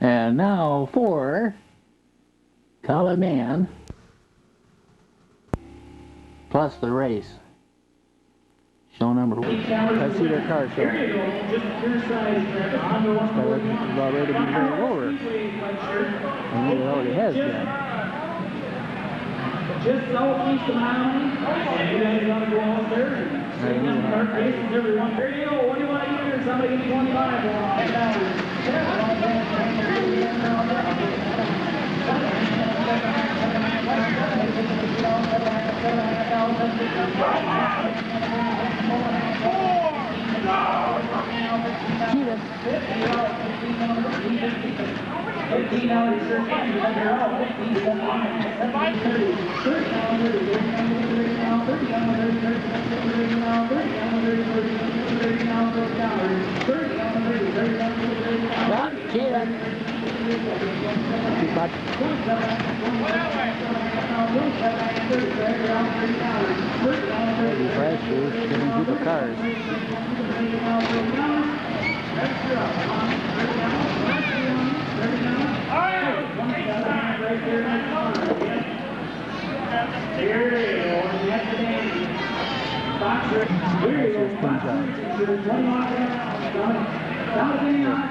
And now for Colin Man plus the race. Show number one. Let's see their car show. It's about ready to be turned over. And it already has been. Just southeast of Miami. And you guys are going to go out there and start racing everyone. There you go. What do you want to get here? Somebody give me 25 for Different group of cars.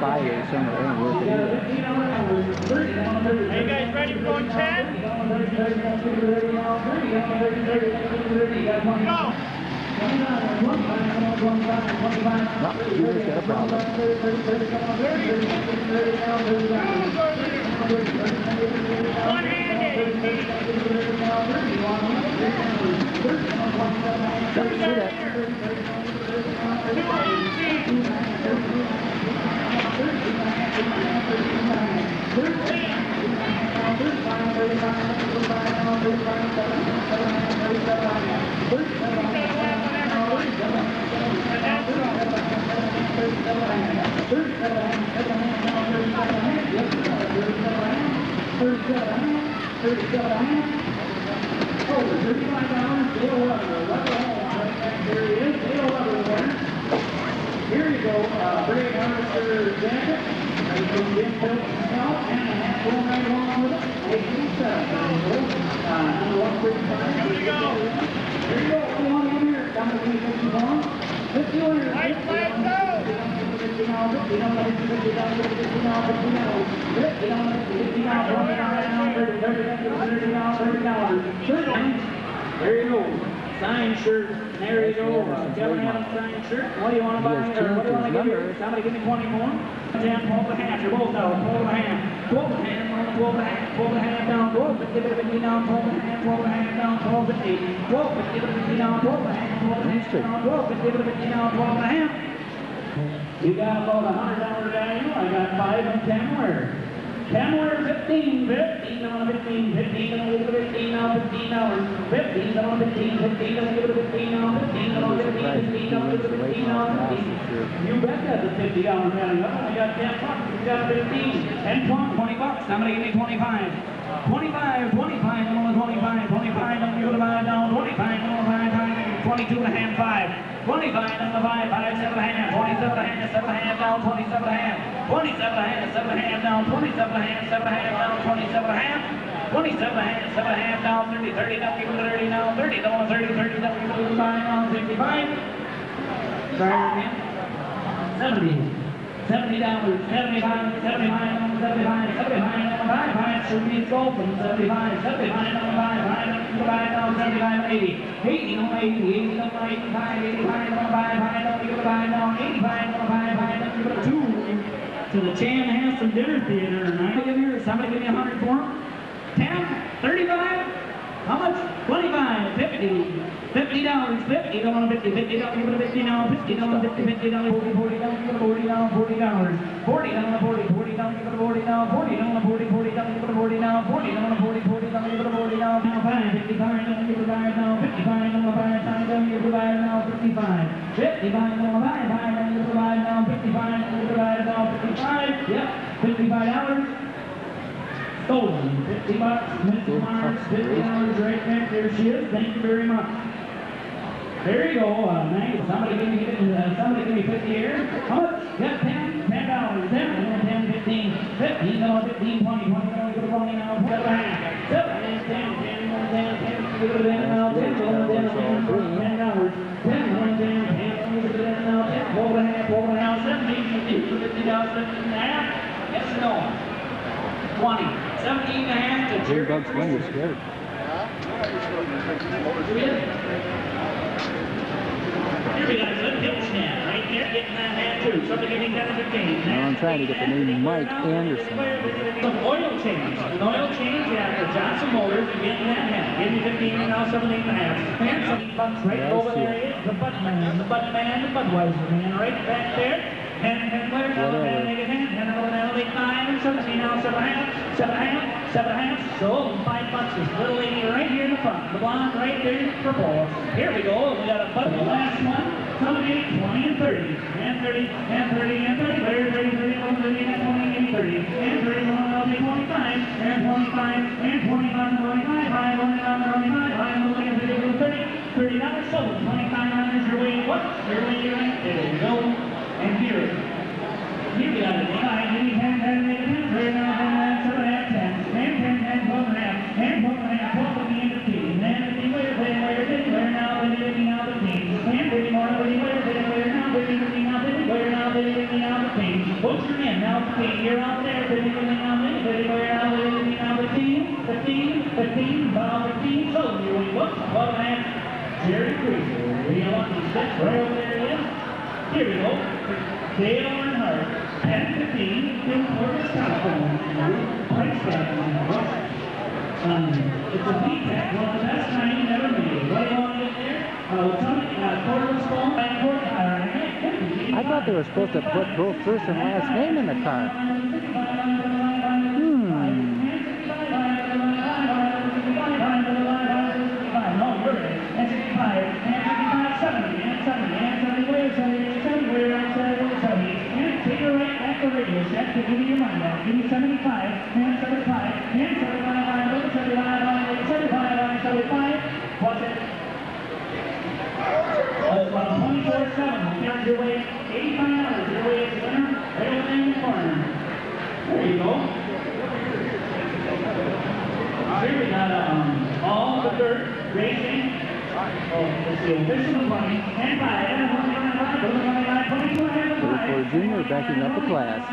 Fire somewhere ain't worth it either. Are you guys ready for going 10? Go! No, Peter's got a problem. Here you go, Brady Harvester jacket. And a half full right along with it. 837. Here we go. Here you go. What do you want to get here? Down to 351. 51. Right flag, go! There you go. Signed shirt. There you go. Kevin Adams signed shirt. What do you want to buy? Or what do you want to give here? Somebody give me 20 more. 10, 12 and a half. You're both out. 12 and a half. 12 and a half. 12 and a half. 12 and a half down. 12. But give it a 50 down. 12 and a half. 12 and a half down. 12 and 8. 12. But give it a 50 down. 12 and a half. 12 and a half down. 12. But give it a 50 down. 12 and a half. You got about $100 value. I got 5 and 10 where? 10 where 15, 15 on 15, 15 on 15 now, $15, 15 on 15, 15 on 15 now, 15 on 15, 15 on 15 now, 15. You bet that's a $50 value. I got 10 bucks, you got 15, 10, 20 bucks. Somebody give me 25. 25, 25, on 25, 25 on you to buy down, 25 on 5, 22 and a half, 5. 25 on the 5, 5, 7 and a half, 27 and a half, 7 and a half down, 27 and a half, 27 and a half, 7 and a half down, 27 and a half, 7 and a half down, 27 and a half, 27 and a half, 7 and a half down, 30, 30 down, give it 30 now, 30 down, 30, 30 down, give it 5 now, 65. Try again. 70. $70, 75, 75 on 75, 75 on 5, should be open, 75, 75 on 5, 5 down, 75, 80, 80 on 80, 80 on 85, 85 on 5, 5 down, give it a 5 down, 85 on 5, 5 down, give it a 2 to the Chan Hanson Dinner Theater. And I give here, somebody give me 100 for him. 10, 35, how much? 25, 50. $50, 50 down, 50 down, give it a 50 now, 50 down, 50 down, 40 down, give it a 40 down, $40, 40 down, 40 down, give it a 40 down, 40 down, 40 down, give it a 40 down, 40 down, 40 down, give it a 40 down, now 5, 55 down, give it a 5 down, 55 on the 5, 5 down, give it a 5 now, 55, 55 on the 5, 5 down, give it a 5 now, 55, give it a 5 now, 55, yep, $55. Stolen, $50, Mrs. Myers, $50 right back there she is, thank you very much. There you go, somebody give me 50 here. How much? Got $10, $10, 10, 15, 50, 15, 15, 20, 20, 20 now, 7 and 10, 10, 10, now, 10, 10, 10, 10 hours, 10, 1, 10, 10, now, 10, 12 and a half, 12 and a half, 17, 50 down, 17 and a half, yes or no? 20, 17 and a half to Big Bugs Bunny is scared. Here we got a good hill snap right there, getting that hand too. Somebody getting that as a game. Now I'm trying to get the name Mike Anderson. Some oil change. An oil change after Johnson Motors. You're getting that hand. Give me 15 and now 17 and a half. And some bucks right over there is the Bud Man, the Budweiser man right back there. And where's the other man? Make it hand. And over there, 9 and 17 now, 7 and a half, 7 and a half, 7 and a half. So $5. This little lady right here in the front. The blonde right there, purple. Here we go. We got a Bud. The last one. 20 and 30. And 30 and 30 and 30. Where's 30, 31, 30 and 20 and 30. And 31, I'll be 25. And 25 and 25, 25. I'm only on 25. I'm looking at 30, $30. So $25 your way. What? Your way right there. You go. And here we got it. 9, 10, 10, 10, 10, now 7 and 10, and 10, and 12 and a half, and 12 and a half, 12 and 15, and 15, where now, 50 now, 15, and 50 more, 50, where now, 50, 50 now, 50, where now, 50, 50 now, 15. What's your name? Now 15, you're out there, 50, 50 now, 50, where now, 50 now, 15, 15, 15, about 15, so you're whoops, 12 and a half, Jerry Cruiser. We want to step right over there, yeah. Here we go. Dale Earnhardt, 10-15, in Porter, California. Price tag on it's a B-Tech, one of the best 90 ever made. What do you want to get there? Porter's phone, I thought they were supposed to put both first and last name in the car. No, you're right. And 65, and 55, 70, and 70, and 70, where 70, 70, where I'm 70, and take your right back the radio set to give me your money back. Give me 75, and 75, and 75, 75, 75, 75, what's it? About 24/7, here's your way, $85, your way is the winner, right over there in the corner. There you go. Here we got all the dirt racing. Let's see, official 20 and 5. For junior backing up the class.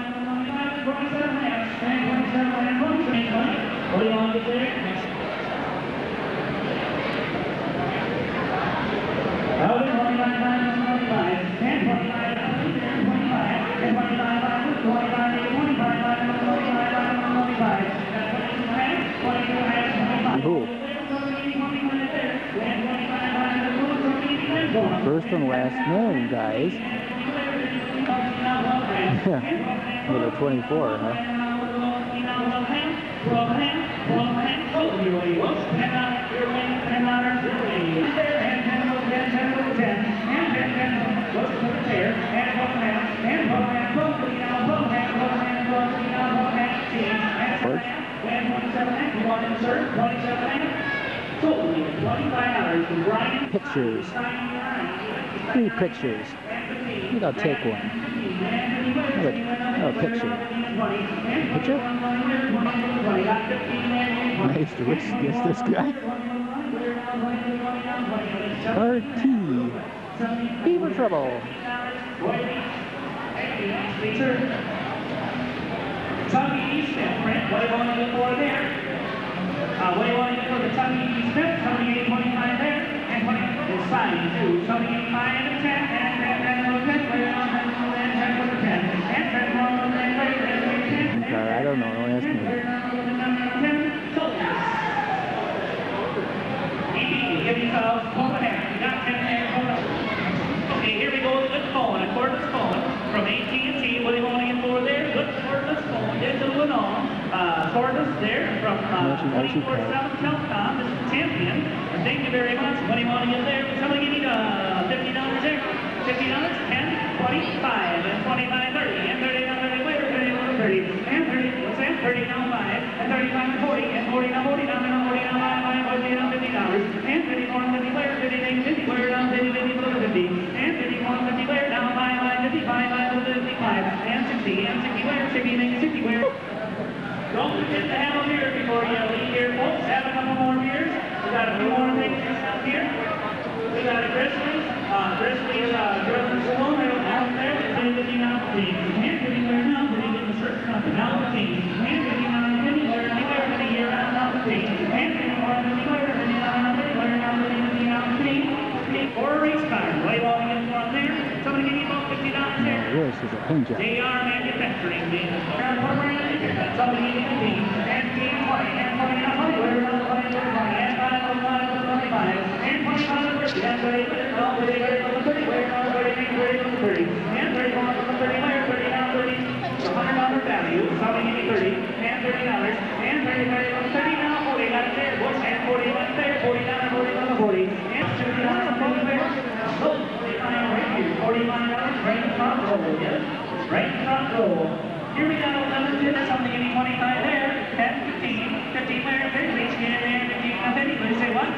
What do you want to get there? Out in 25, 25, and 25, and 25, and 25, 25, 25, 25. First and last name, guys. With a 24, huh? Pictures. 3 pictures. I think I'll take one. Look, oh, picture. Picture? Nice to wish against this guy. RT. Beaver trouble. Tommy Eastman, Brent, what do you want to get for there? What do you want to get for the Tommy Eastman? Tommy 825 there, and 20 is fine too. Tommy 85 and 10, and 10, and 10 for the 10, and 10 more, and 10, I don't know, don't ask me. Give yourself 12 and a half. You got 10 there. Okay, here we go. Good phone. A cordless phone from AT&T. What do you want to get for there? Good cordless phone. Digital and all. Cordless there from 24/7 Telecom. This is the champion. And thank you very much. What do you want to get there? Somebody give me the $50 there. $50, 10, 25, and 25, 30, and 30, and 30, wait, 30, and 30, what's that? 30 now 5, and 35 and 40, and 40 now 40, now 40 now 5, 40 now $50, and 50 more, 50 where, 50 names, 50 where, now 50, 50 below 50, and 50 more, 50 where, now 5, 55, 55, 55, and 60 where, 60 names, 60 where. just to have a beer before you leave here, folks. Have a couple more beers. We got a few more things up here. We got a Grizzlies Grill and Saloon out there. They're getting out the team. Can't get anywhere now. They get the shirt company out the team. Can't get anywhere in a year out the team. Can't get anywhere in a year out the team. Or a race car. What do you want to get from there? Somebody give you about $50 there. This is a pin job. JR Manufacturing. Somebody give you 15. And 20. And 20. And 20. Where are the 20? And 5. And 25. And 30. And 30. And 30. Where are the 30? And 30. And 30. And 30. Where? 30 now 30. $100 value. Somebody give you 30. And $30. And 30. 30 now 40. Got it there. Bush. And 40. Got it there. $40. 40. And $50. Right in front row, yes? Right in front row. Here we got 11 to something in 25 there. 10, 15, 15 where? 50, reach in there, 15, 50. What do you say, what?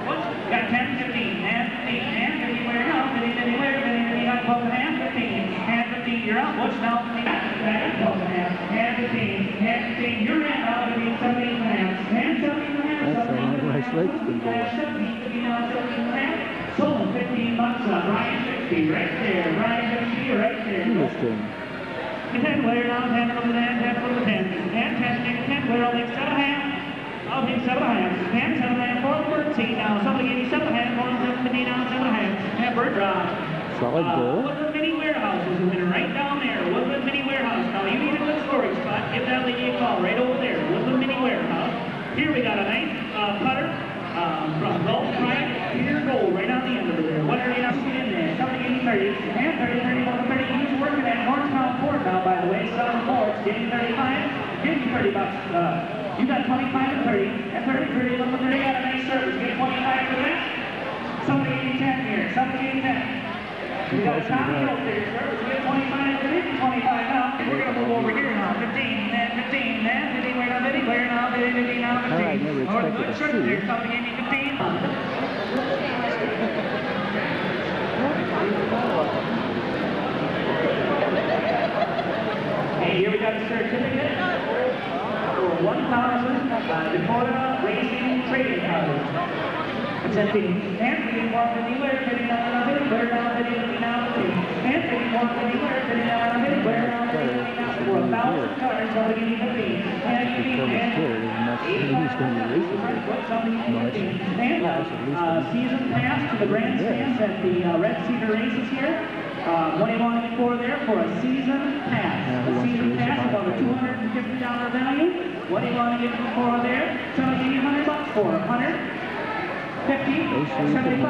What? Got 10, 15, and 15, and 50 where now? 50, 50 where? 50, 50, got 12 and a half, 15, and 15, you're out. What's now? 15, back, 12 and a half, and 15, and 15, you're in. Now 15, 17 and a half, and 17 and a half. That's how nice Lake's been going. 17, 15, now 17 and a half. Sold $15 up. Ryan 60 right there. Ryan 60 right there. Beminister. 10 where now, 10 over the 10, 10 over the 10. And 10 where I'll take 7.5. I'll take 7.5. And 7.5 for the seat now. Somebody give me 7.5 for the 15 now, 7.5. And bird drop. Solid goal. Woodland Mini Warehouse is the winner right down there. Woodland Mini Warehouse. Now you need a good storage spot. Give that lady a call right over there. Woodland Mini Warehouse. Here we got a nice putter. From Gulf right here, gold right on the end of it there. What are you not in there? Somebody give me 30. And 30, 30, 30. He's working at Northtown Ford now, by the way. Southern Ford's getting 35. Give me $30. You got 25 and 30. And 30, 30, 30. Got a nice service. Get 25 for that. Somebody give me 10 here. Somebody give me 10. We got a Tommy Hill there, sir. We get 25 for 50, 25 now. And we're going to move over here now. 15, then 15, then 50. Where now, 50? Where now, 50, 50, now 15. I never expected to see. There. Somebody gave me 15. Hey, here we got a certificate for 1,000 Dakota Racing Trading Cards. It's empty. And we want anywhere, getting out of it, where now, getting out of it. And we want anywhere, getting out of it, where now, getting out of it. For 1,000 cars, somebody give me 15. And you need season pass to the grandstands at the Red Cedar races here. What do you want to get for there? For a season pass. A season pass about a $250 value. What do you want to get for there? Somebody give me $100 for 100. 50, 75. I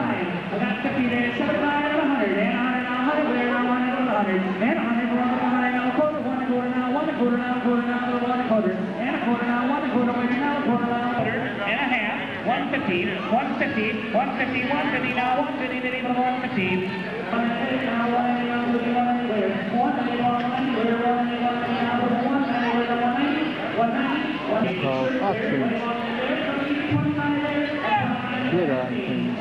got 50 there, 75 and 100, and 100 now, 100 there, now 100, and 100, now a quarter, 1 quarter now, 1 quarter now, 1 quarter now, 1 quarter, and a quarter now, 1 quarter, now a quarter now, 1 quarter, and a half, 150, 150, 150, 150 now, 150, 150, 150 now, 150, 150, 150, 150, 150, 190, 190, 190, 190, 190, Called options. Good on things.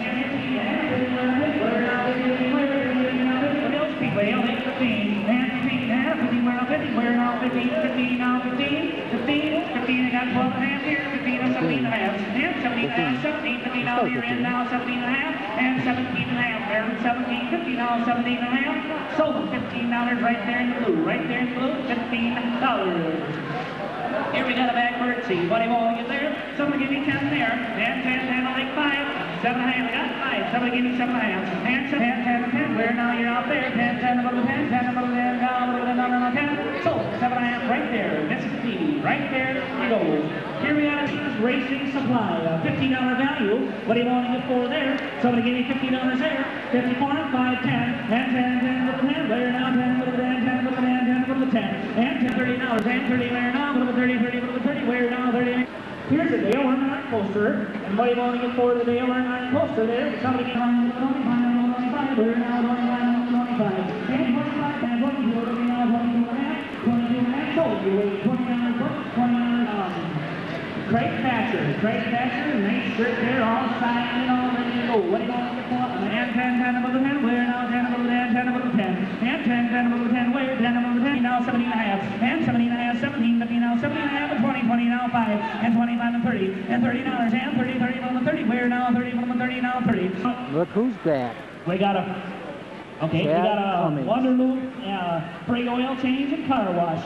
Where now 15, 15 now 15, 15, I got 12 and a half here, 15 and 17 and a half, and 17 and a half, 17, 15 now here, and now 17 and a half, and 17 and a half, there, 17, 50 now, 17 and a half, sold $15 right there in the blue, $15. Here we got a back bird seat. What do you want to get there? Somebody give me 10 there. And 10, 10, I'll take 5. 7 and a half, I got 5. Somebody give me 7 and a half. And 10, 10, 10, 10. Where now you're out there? 10, 10, above the 10, 10, above the 10, down, above the 10, down, 10. So, 7 and a half right there. Mississippi, right there he goes. Here we got a Racing Supply, a $50 value. What do you want to get for there? Somebody give me $50 there. 54, 5, 10, and 10, 10, above the 10. Where now? 10, above the 10, 10, above the 10, 10, above the 10. And $10, $30, and 30, where now? Above the 30, 30, above the 30, where now? 30. Here's a Dale Earnhardt poster, and what do you want to get for the Dale Earnhardt poster there? Somebody get on 25, we're now 25, and 25, and 22, we're now 22 and a half, 22 and a half, sold you, $29, $29. Craig Thatcher, nice shirt there, all signed and all ready to go. What do you want to get for? And 10, 10 above the 10, we're now 10 above the 10, 10 above the 10, and 10, 10 above the 10, we're 10 above the 10, now 17 and a half, and 17 and a half, 17, 50 now, 17 and a half, and 20, 20 now. now 5, and 25 and 30, and $30, and 30, 30 on the 30, where now 30 on the 30, now 30. Look who's back. We got a, okay, we got a Wonderloop, free oil change and car wash.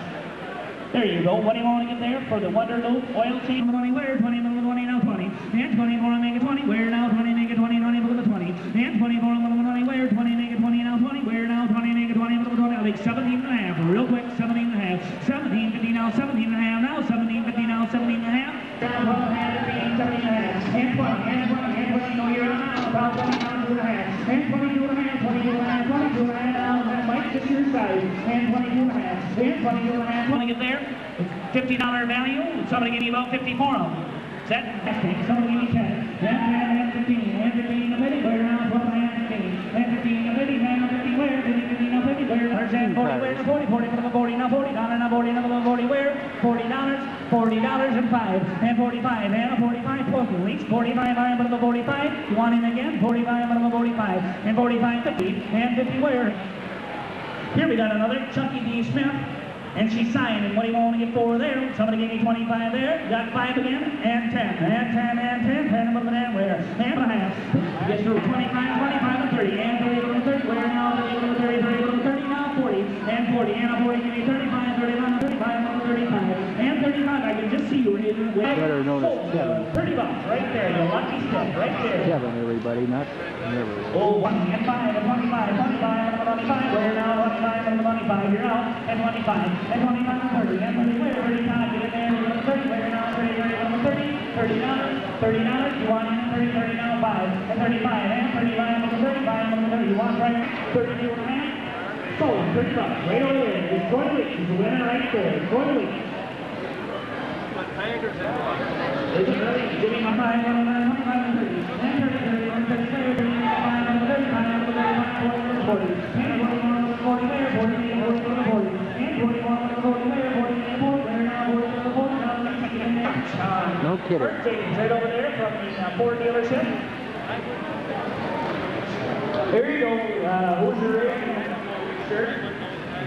There you go. What do you want to get there for the Wonderloop oil change? 20, where 20, 20, now 20, and 24 make it 20, where now 20 make it 20, 20, look at the 20, and 24 20, where 20 make it 20, now 20, where now 20 make it 20, look at the 20. I'll make 17 and a half, real quick, 17 and a half, 17.50 now, 17 and a half now, 17.50 now, 17 and a half, down 12 and a half, 15, 17 and a half, and 20, and 20, and 20, no, you're on now, about 20 pounds and a half, and 22 and a half, 22 and a half, 22 and a half, now, that might just your size, and 22 and a half, and 22 and a half, want to get there? $50 value, somebody give me about 50 for them. Set, somebody give me 10, and 15, and 15 a minute, where now 12 and 15, and 15 a minute, and 50 where, 50 now 50 where, and 40 where, 40, 40, now 40, now 40, now 40, now 40 where, $40, $40 and 5, and 45, and a 45 postal weeks, 45, I am the 45, you want in again, 45, I'm the 45, and 45, 50, and 50 where. Here we got another Chucky D. Smith. And she's signing. What do you want to get for there? Somebody gave me 25 there. Got 5 again. And 10. And 10. And 10. 10 above the damn where? And a half. Gets through 25, 25 and 30. And 30 above the 30. Where now? 30 above the 30. 30 above the 30. Now 40. And 40. And a 40. Give me 35. 35. 35 above the 35. And 35. I can just see you in the way. Better notice Kevin. $30 right there. The lucky step right there. Kevin, everybody, not never. Oh, 1 and 5 and 25. 25 and 25. Where now? 25 and 25. You're out. And 25. And 25 and 30, and 30, where, 30 times, get in there, you're on 30, where now, 30, 30, on the 30, $30, you want in 30, 30, now 5, and 35, and 35, on the 35, on the 30, you want right, 32 and a half, sold, $30, right over there, it's Troy Weeks, he's the winner right there, Troy Weeks. Is it ready? Give me my 5, 25, and 30, and 30, 30, and 30, 30, 35, on the 35, on the 35, 40, and 41 on the 40, where, 40, and 40, on the 40. No kidding. Right over there from the Ford dealership. There you go. Who's your shirt?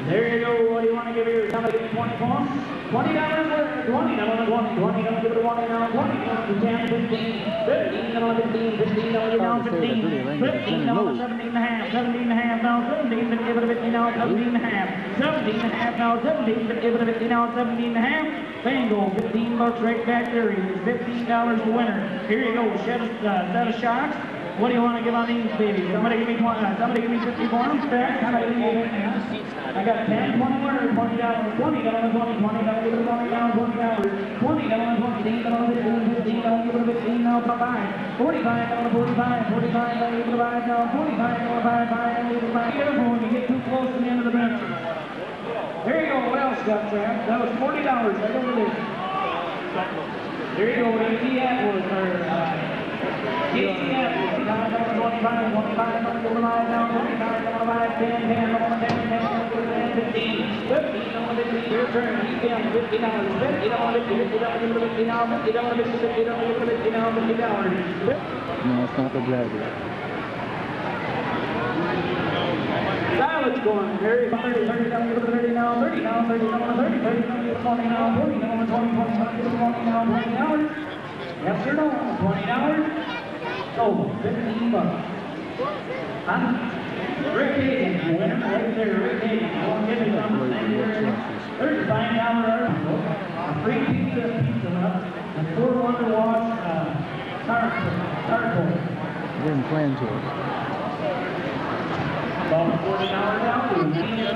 There you go. What do you want to give here? Somebody give me 20 for them? $20 worth. 20, now 20. 20, now give it a 20, now 20. 10, 15, 15, now 15, 15, now down 15, 15, now 17 and a half, 17 and a half, now 17, but give it a 50, now 17 and a half, 17 and a half, now 17, but give it a 50, now 17 and a half. Bingo, $15 right back there. He's $15 the winner. Here you go. Set of shocks. What do you want to give on these babies? Somebody give me 20. Somebody give me 50 for them. Somebody give me. I got 10, 20 winners, $20, $20, 20, give it a 20 down, $20, $20, 15, $15, give it a 15, now 5, 45, down to 45, 45, now give it a 5, now 45, down to 5, 5, give it a 5. Careful when you get too close to the end of the bench. There you go. What else got trapped? That was $40 right over there. There you go. What ATF was, ATF, 25, 25, 25, now 25, 25, 10, 10, 10, 15, 15, your turn. $50, $50, $50, $50, now, $50, $50 now, $50. No, it's not the driver. Silence going, Harry, 30, 30, down, give it a 30 now, 30 now, 30 now, 30, 30 now, 20 now, 40 now, 20, 20 now, $20. Yes or no? $20. Oh, $15. Rick Hagan, winner right there, Rick Hagan. I won't give you something. $35 a free pizza nut, and 4 Wonder Wash charcoal. Didn't plan to. About $40 out to $15.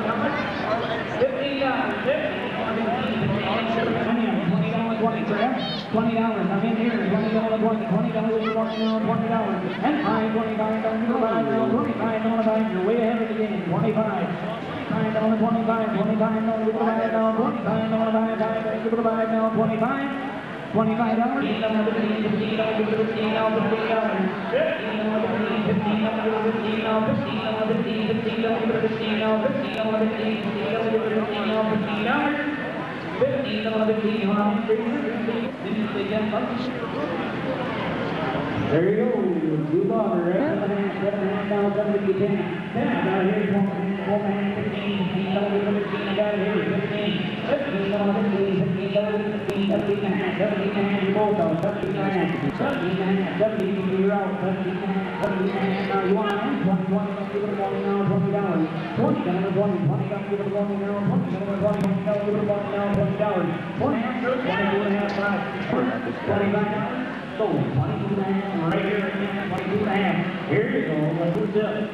$20. I'm in here. $20, $20, $20, and fine, $25, $25, you're way ahead of the game. $25, $25, $25, no, give it a 5 now, $25, no, give it a 5 now, $25. $25, $15, $15, give it a 15 now, $15, $15, $15, $15 now, $15, $15, give it a 15 now, $15, $15, give it a 15 now, $15, $15, 15, $15, hold on, there you go, blue ball, right? 7 down, 7 to 10. 10, I got it here, 4 man, 15, 15, I got it here, 15, 15, 15, 15, 15, 17 and a half, 17 and a half, you both go, 17 and a half, 17 and a half, 17, you're out, 17 and a half, 17 and a half, now you want to end, 20, 20, don't give it a 20 now, $20, 20, down to 20, 20, don't give it a 20 now, 20, down to 20, don't give it a 20 now, $20, 20, 22 and a half, 25, sold, 22 and a half, right here again, 22 and a half, here you go, let's do this.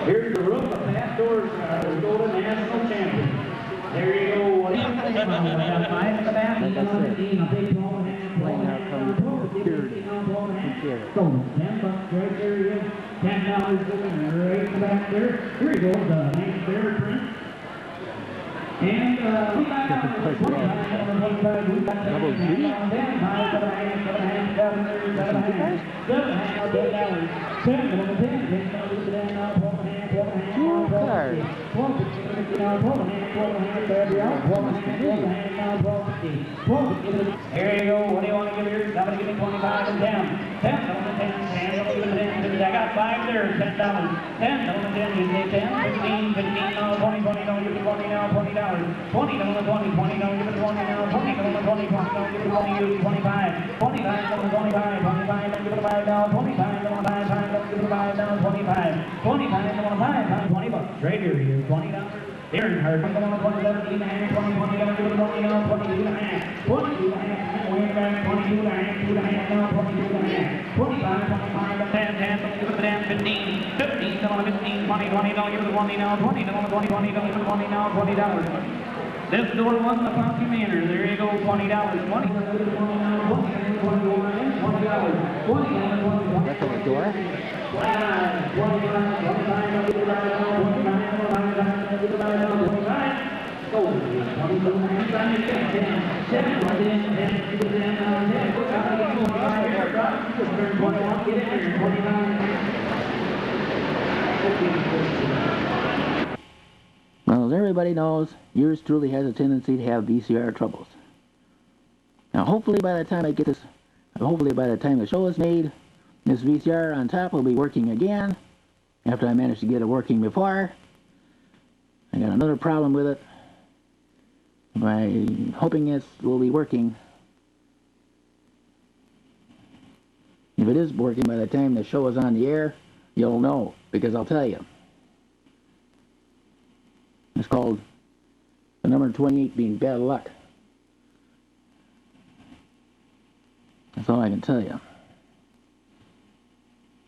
Here's the roof of Pastor's Golden National Champion. There you go. What do you think? We got 5 in the back. Like I said, 15, I'll take 12 and a half. 12 and a half. 12 and a half. So, $10 right there he is. $10 going right in the back there. Here he goes, the next favorite print. And $25. Double G? Two cards. Here you go. What do you want to give here? Somebody give me 25 and 10. 10, on the 10, 10, don't give me 10. I got 5 there, $10. 10, on the 10, you say 10, 15, 15, now 20, 20, don't give me 20 now, $20. 20, on the 20, 20, don't give me 20 now, 20, on the 20, 20, don't give me 20, 25. 25, on the 25, 25, don't give it 5 now, 25, on the 5, 5, don't give it 5 now, 25. 25, on the 5, $20. Right here, $20. Here, hard. I'm going to 17 and a half, 20, 20, don't give it 20 now, 22 and a half. 22 and a half, way back, 22 and a half, 2 and a half now, 22 and a half. 25, 25, 10, 10, don't give it 10, 15, 15, don't 15, 20, 20, don't give it 20 now, 20, don't 20, 20, don't give it 20 now, $20. This door won the Funky Manor. There you go, $20. 20. That's on the door? Well, as everybody knows, yours truly has a tendency to have VCR troubles. Now, hopefully by the time I get this, hopefully by the time the show is made, this VCR on top will be working again, after I managed to get it working before. I got another problem with it. I'm hoping it will be working. If it is working by the time the show is on the air, you'll know, because I'll tell you. It's called the number 28 being bad luck. That's all I can tell you.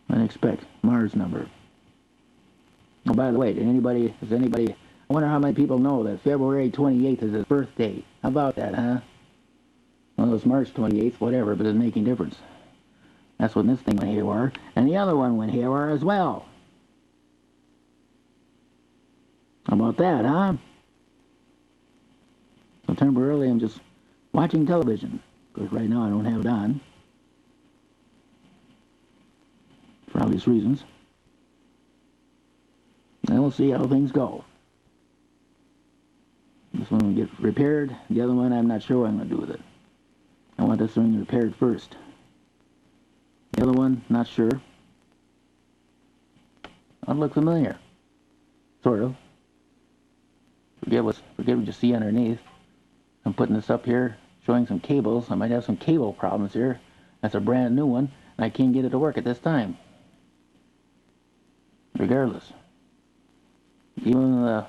I expect Mars number. Oh, by the way, I wonder how many people know that February 28th is his birthday. How about that, huh? Well, it's March 28th, whatever, but it doesn't make any difference. That's when this thing went haywire, and the other one went haywire as well. How about that, huh? So temporarily I'm just watching television, because right now I don't have it on, for obvious reasons. And we'll see how things go. This one will get repaired. The other one I'm not sure what I'm going to do with it. I want this one repaired first. The other one, not sure. I'll look familiar. Sort of. Forget what you see underneath. I'm putting this up here, showing some cables. I might have some cable problems here. That's a brand new one, and I can't get it to work at this time. Regardless. Even the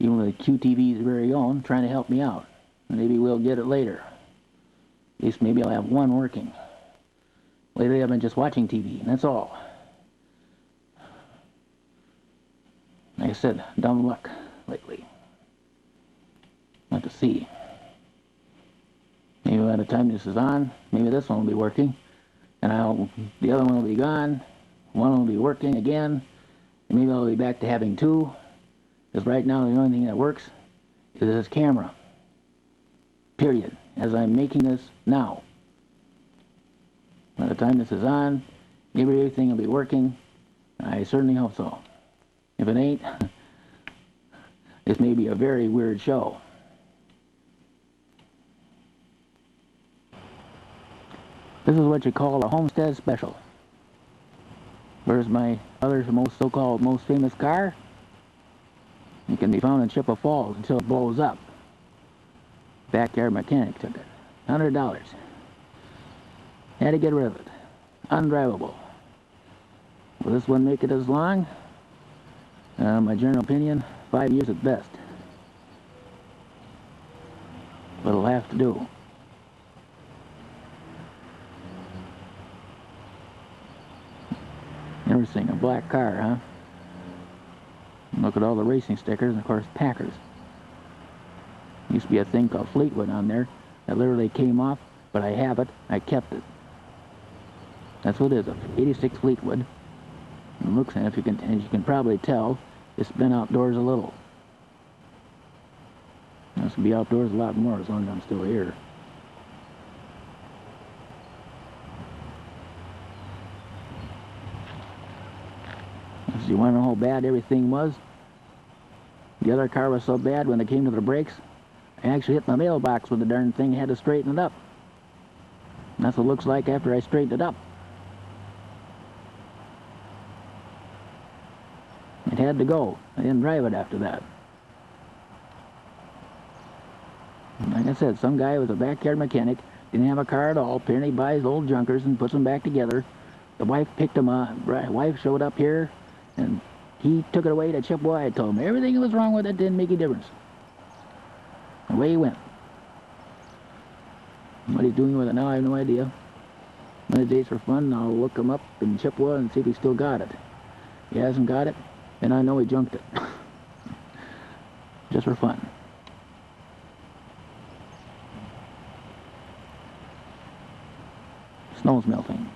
QTV's very own trying to help me out. Maybe we'll get it later. At least maybe I'll have one working. Lately I've been just watching TV, and that's all. Like I said, dumb luck lately. Not to see. Maybe by the time this is on, maybe this one will be working, and the other one will be gone. One will be working again, and maybe I'll be back to having two. Because right now the only thing that works is this camera. Period. As I'm making this now. By the time this is on, everything will be working. I certainly hope so. If it ain't, this may be a very weird show. This is what you call a homestead special. Where's my other most famous car? It can be found in Chippewa Falls until it blows up. Backyard mechanic took it. $100. Had to get rid of it. Undrivable. Will this one make it as long? My general opinion, 5 years at best. But it'll have to do. Interesting, a black car, huh? Look at all the racing stickers, and of course, Packers. Used to be a thing called Fleetwood on there that literally came off, but I have it, I kept it. That's what it is, a 86 Fleetwood. It looks, as you can probably tell, it's been outdoors a little. It's gonna be outdoors a lot more as long as I'm still here. So you want to know how bad everything was? The other car was so bad when it came to the brakes, I actually hit my mailbox with the darn thing, had to straighten it up. And that's what it looks like after I straightened it up. It had to go. I didn't drive it after that. Like I said, some guy was a backyard mechanic, didn't have a car at all, apparently buys old junkers and puts them back together. The wife picked him up, wife showed up here, and he took it away to Chippewa. I told him everything that was wrong with it didn't make a difference. Away he went. What he's doing with it now, I have no idea. One of the days for fun, I'll look him up in Chippewa and see if he still got it. If he hasn't got it, then I know he junked it. Just for fun. Snow's melting.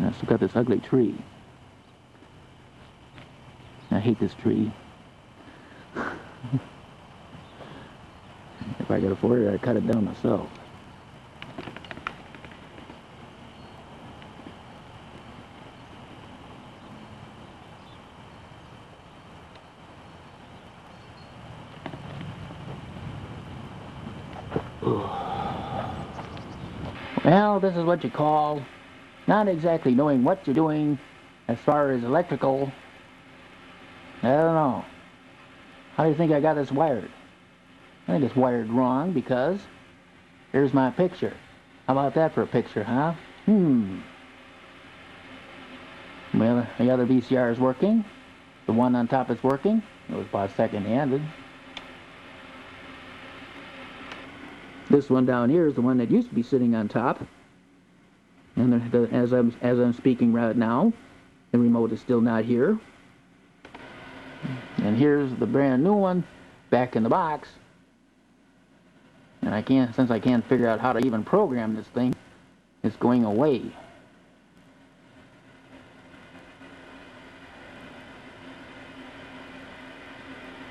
I still got this ugly tree. I hate this tree. If I could afford it, I'd cut it down myself. Well, this is what you call not exactly knowing what you're doing as far as electrical. I don't know. How do you think I got this wired? I think it's wired wrong because here's my picture. How about that for a picture, huh? Well, the other VCR is working. The one on top is working. It was bought second-handed. This one down here is the one that used to be sitting on top. And as I'm speaking right now, the remote is still not here. And here's the brand new one back in the box. And since I can't figure out how to even program this thing, it's going away.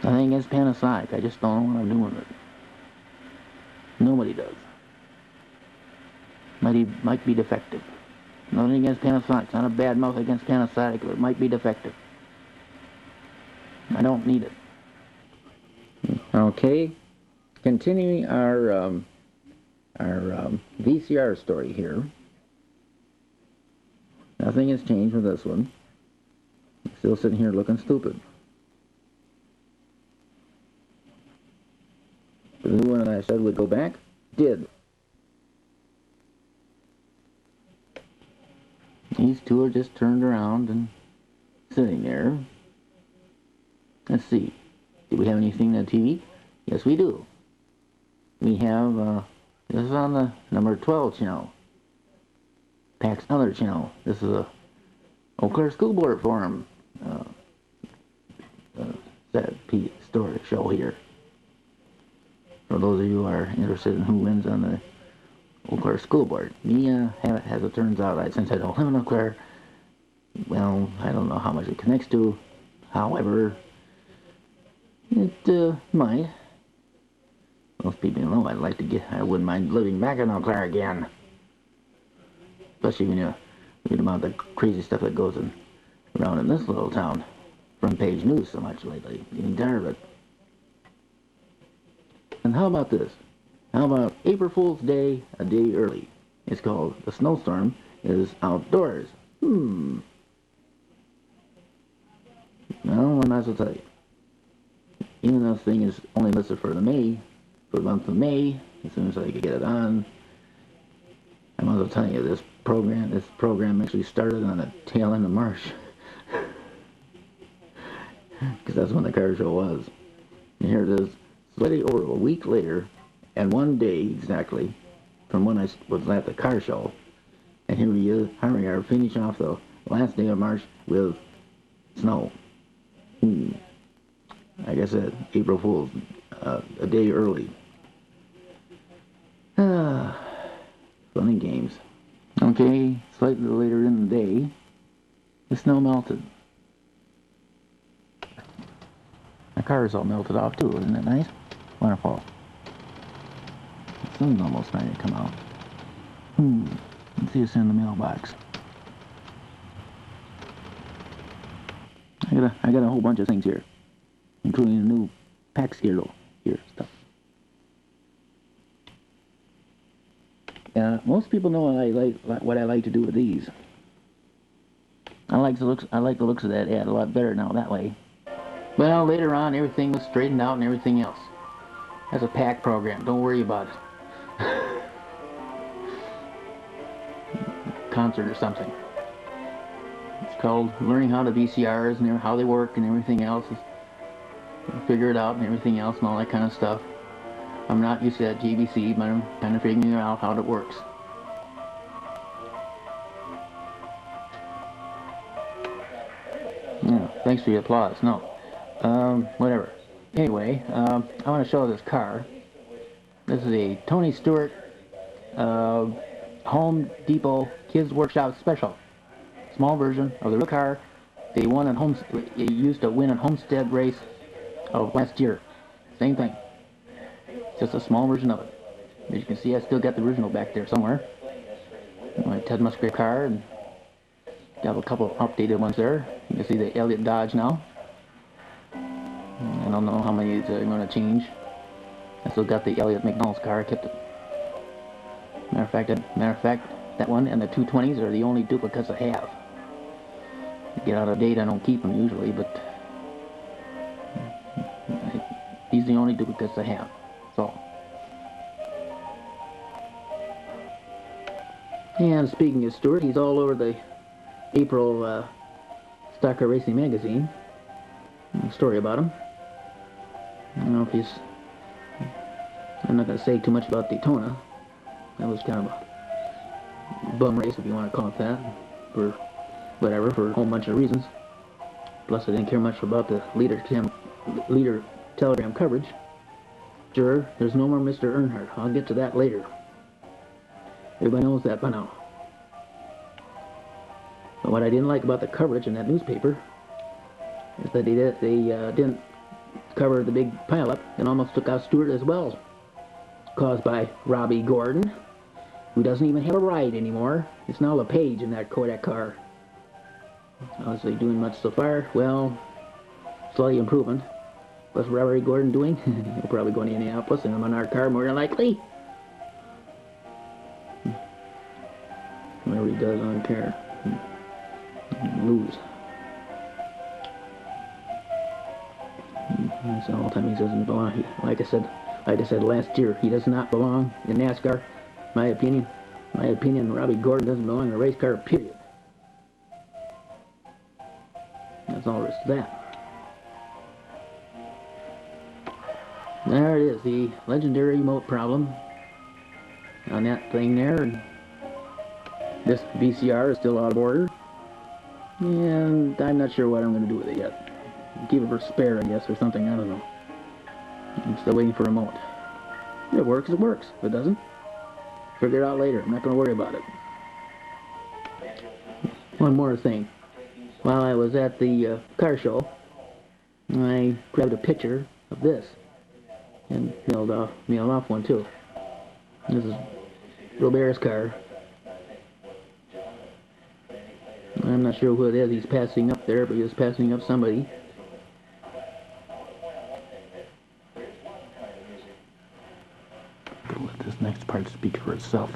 Nothing against Panasonic, I just don't know what I'm doing with it. Nobody does. Might be defective. Nothing against Panasonic. It's not a bad mouth against Panasonic, but it might be defective. I don't need it. Okay, continuing our VCR story here. Nothing has changed with this one. I'm still sitting here looking stupid. The new one that I said would go back did. These two are just turned around and sitting there. Let's see. Do we have anything on TV? Yes, we do. We have, this is on the number 12 channel. Pack's other channel. This is a Eau Claire School Board Forum story show here. For those of you who are interested in who wins on the Eau Claire School Board. Me, as it turns out, since I don't live in Eau Claire, well, I don't know how much it connects to. However, it might. Most people know I wouldn't mind living back in Eau Claire again. Especially when you read about the crazy stuff that goes around in this little town. Front page news so much lately. Getting tired of it. And how about this? How about April Fool's Day a day early? It's called The Snowstorm is Outdoors. might as well tell you. Even though this thing is only listed for the month of May, as soon as I could get it on, I might as well tell you this program actually started on the tail end of March. Because that's when the car show was. And here it is, slightly over a week later, and 1 day exactly from when I was at the car show. And here we are finishing off the last day of March with snow. Like I said, April Fool's, a day early. Fun and games. Okay, slightly later in the day, the snow melted. My car is all melted off too, isn't it nice? Wonderful. The sun's almost ready to come out. Let's see what's in the mailbox. I got a whole bunch of things here, including a new pack schedule here stuff. Most people know what I like to do with these. I like the looks of that ad a lot better now that way. Well, later on everything was straightened out and everything else. That's a pack program. Don't worry about it. Concert or something. It's called Learning How to VCRs and how they work and everything else. Figure it out and everything else and all that kind of stuff. I'm not used to that GBC, but I'm kind of figuring out how it works. Yeah, thanks for the applause. No. Whatever. Anyway, I want to show this car. This is a Tony Stewart Home Depot Kids Workshop Special. Small version of the real car they won at it used to win a Homestead race of last year. Same thing. Just a small version of it. As you can see, I still got the original back there somewhere. My Ted Musgrave car, and got a couple of updated ones there. You can see the Elliott Dodge now. I don't know how many I'm going to change. I still got the Elliott McDonald's car. I kept it. Matter of fact, that one and the 220s are the only duplicates I have. Get out of date, I don't keep them usually, but these are the only duplicates I have. So, and speaking of Stewart, he's all over the April Stock Car Racing magazine. A story about him. I don't know if he's. I'm not going to say too much about Daytona. That was kind of a bum race, if you want to call it that, for whatever, for a whole bunch of reasons. Plus, I didn't care much about the leader telegram coverage. Sure, there's no more Mr. Earnhardt. I'll get to that later. Everybody knows that by now. But what I didn't like about the coverage in that newspaper is that they didn't cover the big pileup and almost took out Stewart as well, caused by Robbie Gordon, who doesn't even have a ride anymore. It's now LePage in that Kodak car. How's he doing much so far? Well, slightly improving. What's Robbie Gordon doing? He'll probably go to Indianapolis in a Menard car, more than likely. Whatever he does, I don't care. Lose. That's the whole time he doesn't belong. Like I said last year, he does not belong in NASCAR. My opinion, Robbie Gordon doesn't belong in a race car, period. That's all there is to that. There it is, the legendary remote problem on that thing there. And this VCR is still out of order, and I'm not sure what I'm going to do with it yet. Keep it for spare, I guess, or something. I don't know. I'm still waiting for a remote. If it works, it works. If it doesn't, figure it out later. I'm not going to worry about it. One more thing. While I was at the car show, I grabbed a picture of this and mailed off one too. This is Robert's car. I'm not sure who it is he's passing up there, but he was passing up somebody. I'll let this next part speak for itself.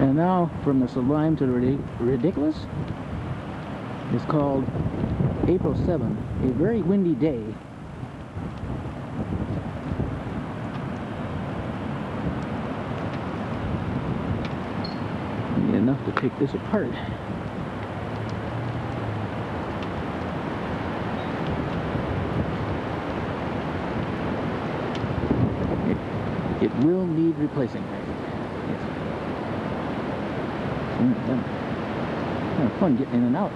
And now, from the sublime to the ridiculous, it's called April 7, a very windy day. Enough to take this apart. It will need replacing, I think. Yes. Kind of fun getting in and out.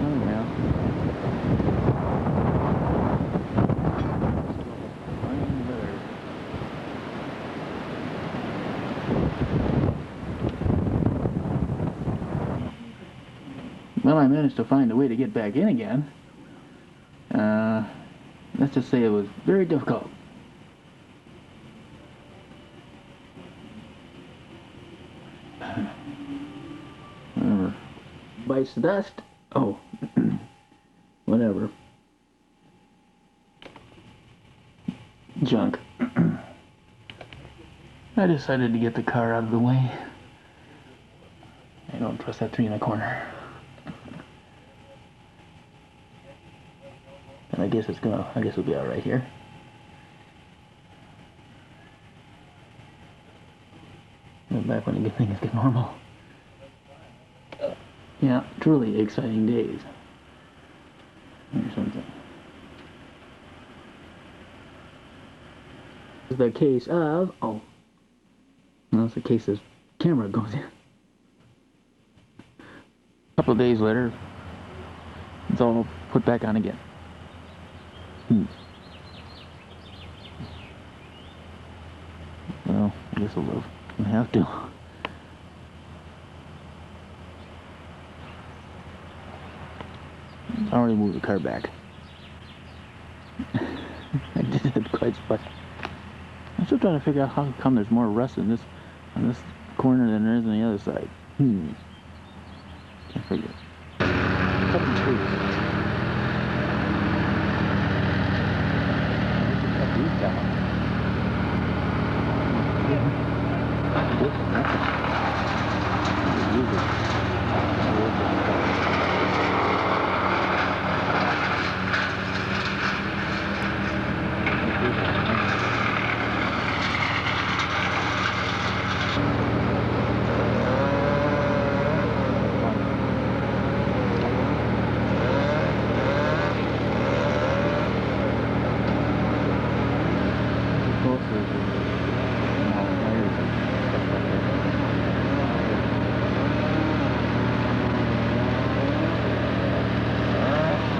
Oh well. Well, I managed to find a way to get back in again. Let's just say it was very difficult. Whatever. Bites the dust. Oh. Whatever. Junk. I decided to get the car out of the way. I don't trust that tree in the corner. And I guess it'll be alright here. And back when things get normal. Yeah, truly exciting days. Or something. This is the case of, oh. Well, it's the case this camera goes in. A couple of days later, it's all put back on again. Well, I guess we'll have to. I already moved the car back. I did it quite spot. I'm still trying to figure out how come there's more rust in on this corner than there is on the other side. Can't figure it. Cutting trees. These down.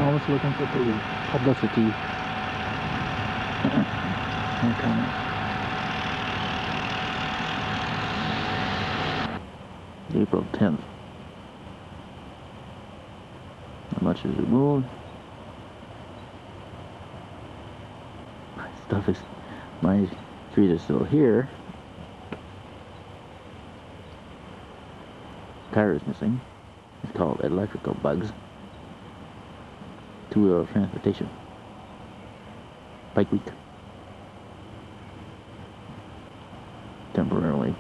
Always looking for the publicity. Okay. April 10th. How much is removed? My street is still here. Car is missing. It's called electrical bugs. Two-wheel transportation. Bike week. Temporarily.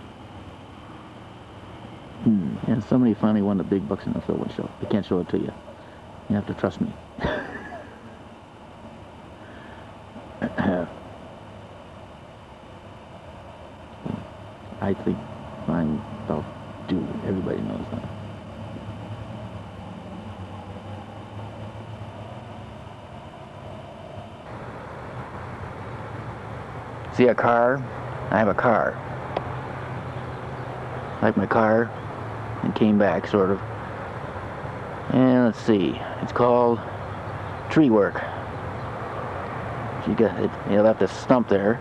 And somebody finally won the big bucks in the Philwin show. I can't show it to you. You have to trust me. I think I'm about due. Everybody knows that. See a car? I have a car. Like my car, and came back, sort of. And let's see, it's called tree work. You got it. You left a stump there.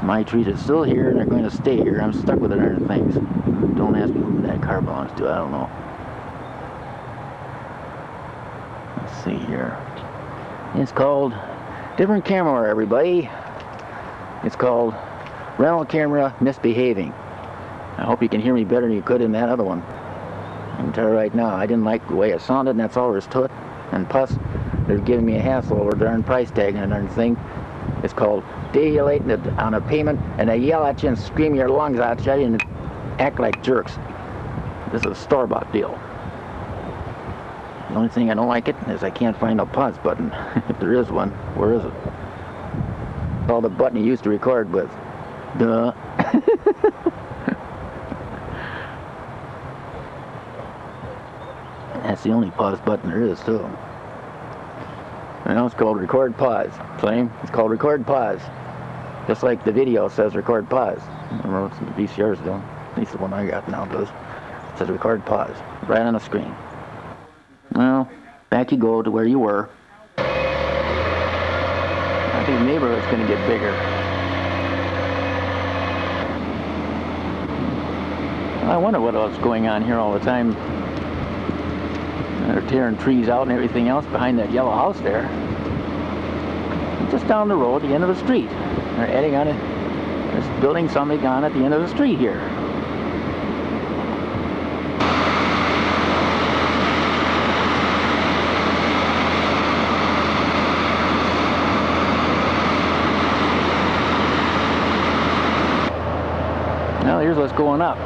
My trees are still here, and they're going to stay here. I'm stuck with the darn things. Don't ask me who that car belongs to. I don't know. Let's see here. It's called different camera, everybody. It's called rental camera misbehaving. I hope you can hear me better than you could in that other one. I can tell you right now, I didn't like the way it sounded, and that's all there is to it. And plus, they're giving me a hassle over darn price tag and darn thing. It's called delayed on a payment, and they yell at you and scream your lungs at you and act like jerks. This is a store-bought deal. The only thing I don't like it is I can't find a pause button. If there is one, where is it? Oh, the button you used to record with. Duh. That's the only pause button there is, too. And now it's called record pause. Same, it's called record pause. Just like the video says record pause. I don't know what the VCRs do. At least the one I got now does. It says record pause. Right on the screen. Well, back you go to where you were. I think the neighborhood's going to get bigger. I wonder what else is going on here all the time. They're tearing trees out and everything else behind that yellow house there. Just down the road, the end of the street. They're adding on it. There's building something on at the end of the street here. Now here's what's going up.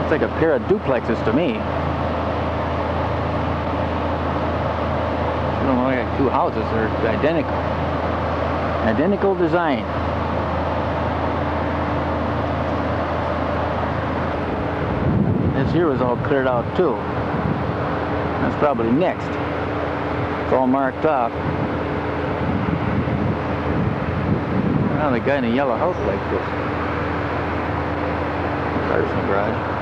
It's like a pair of duplexes to me. I don't know, I got two houses. They're identical. Identical design. This here was all cleared out too. That's probably next. It's all marked off. Now the guy in the yellow house like this. Cars in the garage.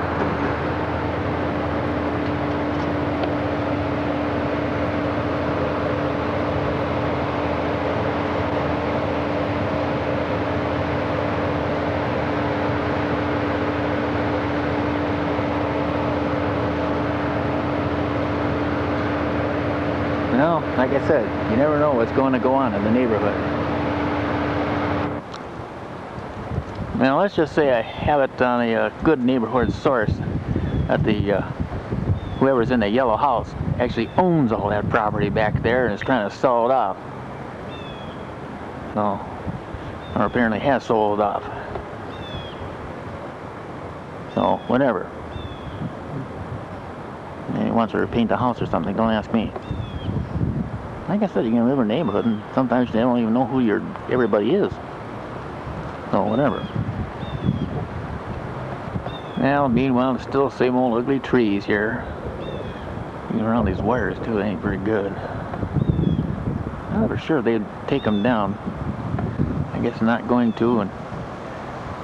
Well, like I said, you never know what's going to go on in the neighborhood. Now let's just say I have it on a good neighborhood source that the whoever's in the yellow house actually owns all that property back there and is trying to sell it off. So, or apparently has sold it off. So, whatever. Maybe he wants to repaint the house or something, don't ask me. Like I said, you can live in a neighborhood and sometimes they don't even know who everybody is. So, whatever. Well, meanwhile, it's still the same old ugly trees here. Even around these wires, too, they ain't very good. I'm for sure they'd take them down. I guess not going to, and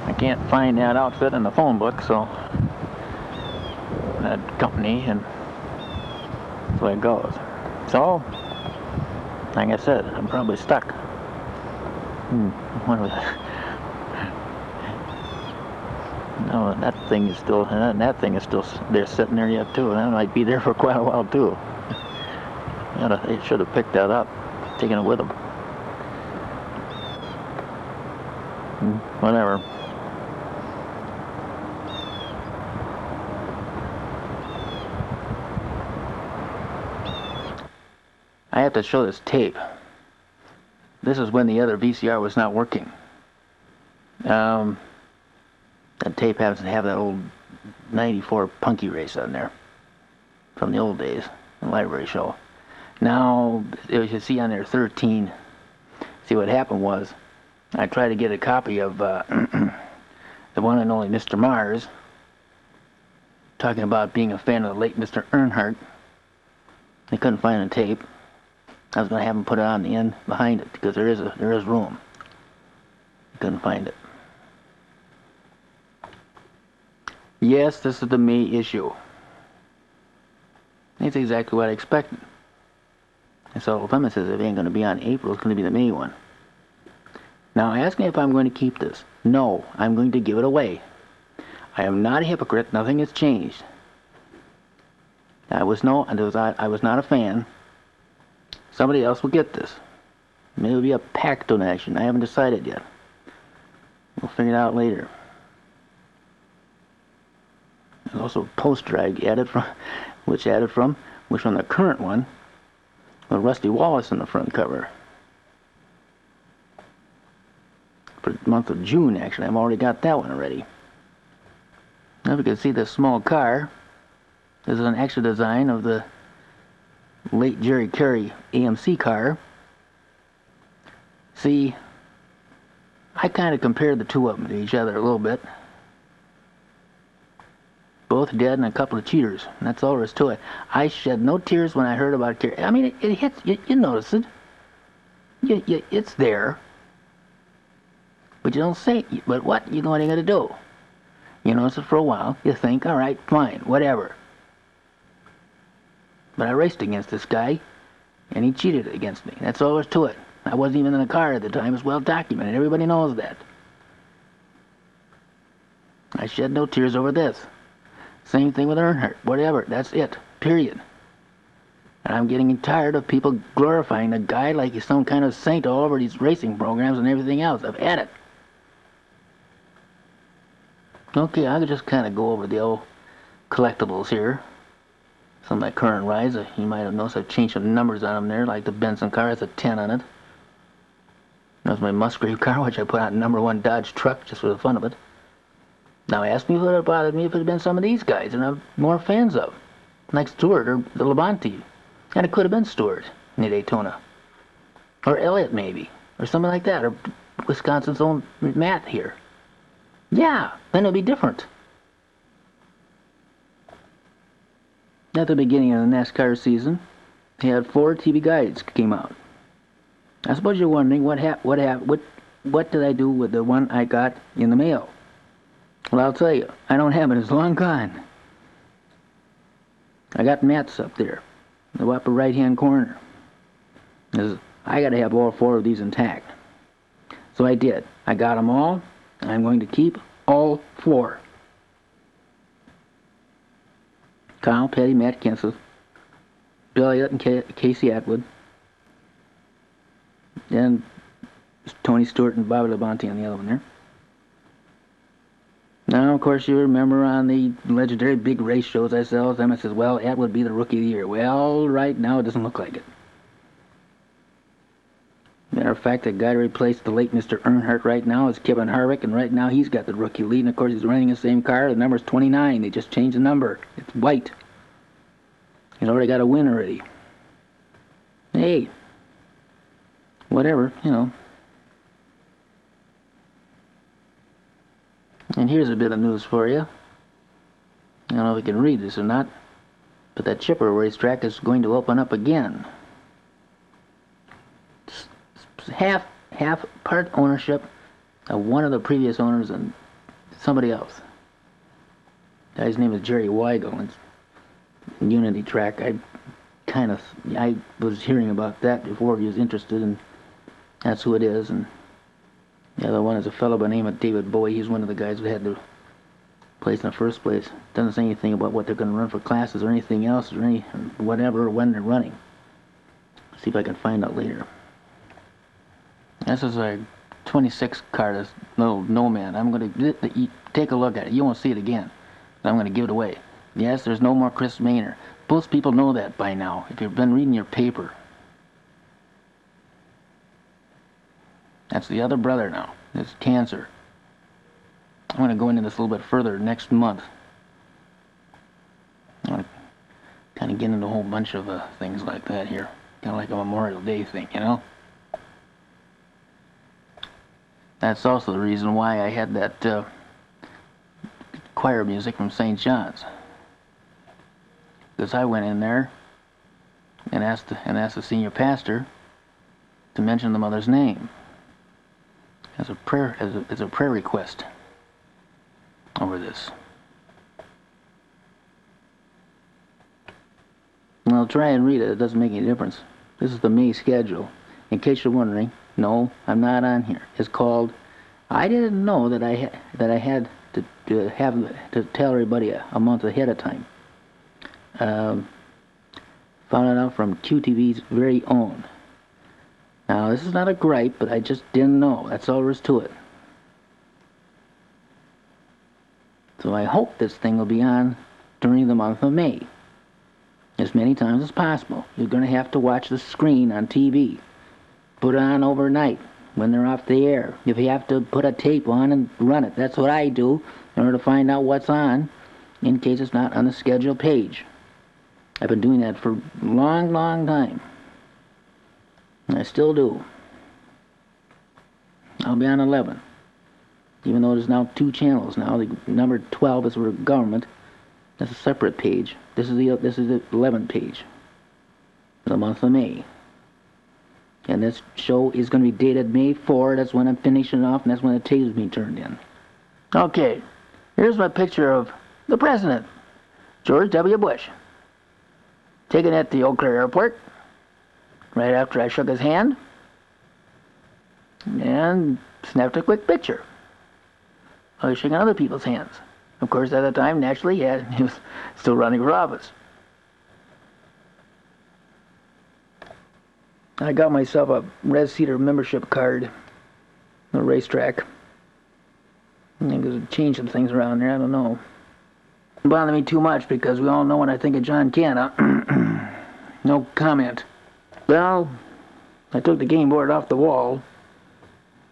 I can't find that outfit in the phone book, so that company, and that's the way it goes. So, like I said, I'm probably stuck. What was that? No, that thing is still there sitting there yet too. That might be there for quite a while too. They should have picked that up, taken it with them. Whatever. I have to show this tape. This is when the other VCR was not working. That tape happens to have that old 94 Punky race on there from the old days, the library show. Now, as you see on there, 13. See, what happened was, I tried to get a copy of the one and only Mr. Mars, talking about being a fan of the late Mr. Earnhardt. They couldn't find the tape. I was going to have him put it on the end behind it because there is room. Couldn't find it. Yes, this is the May issue. That's exactly what I expected. And so Clement says it ain't going to be on April, it's going to be the May one. Now ask me if I'm going to keep this. No, I'm going to give it away. I am not a hypocrite, nothing has changed. I was not a fan. Somebody else will get this. Maybe it'll be a pack donation. I haven't decided yet. We'll figure it out later. There's also a poster I added from, which from the current one, with Rusty Wallace in the front cover. For the month of June, actually. I've already got that one already. Now, if you can see this small car, this is an extra design of the late Jerry Carey AMC car. See, I kind of compared the two of them to each other a little bit. Both dead and a couple of cheaters. And that's all there is to it. I shed no tears when I heard about Carey. I mean, it hits, you notice it. It's there. But you don't say it. But what? You know what you're going to do. You notice it for a while. You think, all right, fine, whatever. But I raced against this guy, and he cheated against me. That's all there is to it. I wasn't even in the car at the time. It's well documented. Everybody knows that. I shed no tears over this. Same thing with Earnhardt. Whatever. That's it. Period. And I'm getting tired of people glorifying the guy like he's some kind of saint all over these racing programs and everything else. I've had it. Okay, I'll just kind of go over the old collectibles here. Some of my current rides. You might have noticed I've changed some numbers on them there, like the Benson car has a 10 on it. That's my Musgrave car, which I put on #1 Dodge truck just for the fun of it. Now ask me what would have bothered me if it had been some of these guys and I'm more fans of. Like Stewart or the Labonte. And it could have been Stewart in the Daytona. Or Elliott maybe. Or something like that. Or Wisconsin's own Matt here. Yeah, then it'll be different. At the beginning of the NASCAR season, he had 4 TV guides came out. I suppose you're wondering what did I do with the one I got in the mail? Well, I'll tell you, I don't have it. It's long gone. I got Matt's up there, the upper right-hand corner. I got to have all 4 of these intact. So I did. I got them all. I'm going to keep all 4. Kyle Petty, Matt Kenseth, Bill Elliott, and Casey Atwood, and Tony Stewart and Bobby Labonte on the other one there. Now, of course, you remember on the legendary big race shows I saw them, I says, well, Atwood would be the Rookie of the Year. Well, right now it doesn't look like it. Matter of fact, the guy to replace the late Mr. Earnhardt right now is Kevin Harvick, and right now he's got the rookie lead, and of course he's running the same car. The number's 29. They just changed the number. It's white. He's already got a win already. Hey, whatever, you know. And here's a bit of news for you. I don't know if you can read this or not, but that Chipper racetrack is going to open up again. Half part ownership of one of the previous owners and somebody else. The guy's name is Jerry Weigel. It's Unity Track. I was hearing about that before he was interested, and that's who it is. And the other one is a fellow by the name of David Bowie. He's one of the guys who had the place in the first place. Doesn't say anything about what they're going to run for classes or anything else or whatever or when they're running. See if I can find out later. This is a 26 car, this little Nomad. I'm going to take a look at it. You won't see it again. I'm going to give it away. Yes, there's no more Chris Maynor. Most people know that by now, if you've been reading your paper. That's the other brother now. It's cancer. I'm going to go into this a little bit further next month. I'm going to kind of get into a whole bunch of things like that here. Kind of like a Memorial Day thing, you know? That's also the reason why I had that choir music from St. John's. Because I went in there and asked the senior pastor to mention the mother's name as a prayer request over this. And I'll try and read it. It doesn't make any difference. This is the May schedule. In case you're wondering, no, I'm not on here. It's called. I didn't know that I had to tell everybody a month ahead of time. Found it out from QTV's very own. Now, this is not a gripe, but I just didn't know. That's all there is to it. So I hope this thing will be on during the month of May, as many times as possible. You're going to have to watch the screen on TV. Put it on overnight when they're off the air. If you have to put a tape on and run it, that's what I do in order to find out what's on in case it's not on the schedule page. I've been doing that for a long, long time. And I still do. I'll be on 11. Even though there's now 2 channels now. The number 12 is for government. That's a separate page. This is the 11th page for the month of May. And this show is going to be dated May 4. That's when I'm finishing off, and that's when the tape is being turned in. Okay, here's my picture of the President, George W. Bush. Taken at the Eau Claire Airport, right after I shook his hand, and snapped a quick picture. I was shaking other people's hands. Of course, at the time, naturally, he was still running for office. I got myself a Res Cedar membership card, the racetrack. I think there's a change some things around there, I don't know. It doesn't bother me too much because we all know what I think of John Canna. No comment. Well, I took the game board off the wall,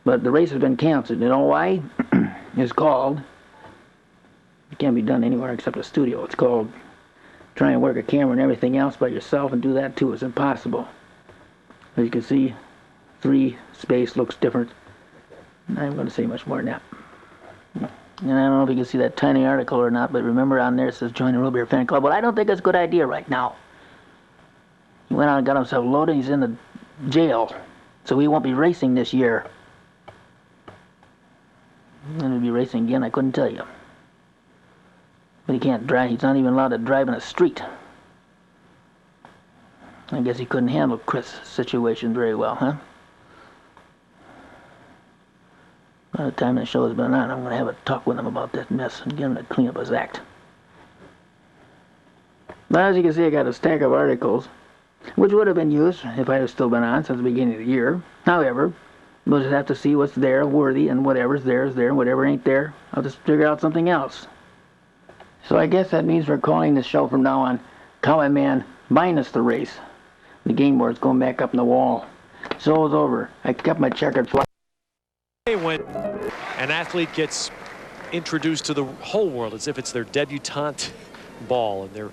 but the race has been canceled. You know why? It's called, it can't be done anywhere except a studio. It's called trying to work a camera and everything else by yourself and do that too. It's impossible. As you can see, 3 space looks different. I'm not going to say much more than that. And I don't know if you can see that tiny article or not, but remember on there it says join the Real Beer Fan Club. Well, I don't think it's a good idea right now. He went out and got himself loaded. He's in the jail, so he won't be racing this year. When he'll be racing again, I couldn't tell you. But he can't drive. He's not even allowed to drive in a street. I guess he couldn't handle Chris' situation very well, huh? By the time the show has been on, I'm going to have a talk with him about that mess and get him to clean up his act. But as you can see, I got a stack of articles, which would have been used if I had still been on since the beginning of the year. However, we'll just have to see what's there, worthy, and whatever's there is there, and whatever ain't there, I'll just figure out something else. So I guess that means we're calling this show from now on Cowboy Man minus the race. The game board's going back up in the wall. So it's over. I kept my checkered flag. When an athlete gets introduced to the whole world as if it's their debutante ball and they're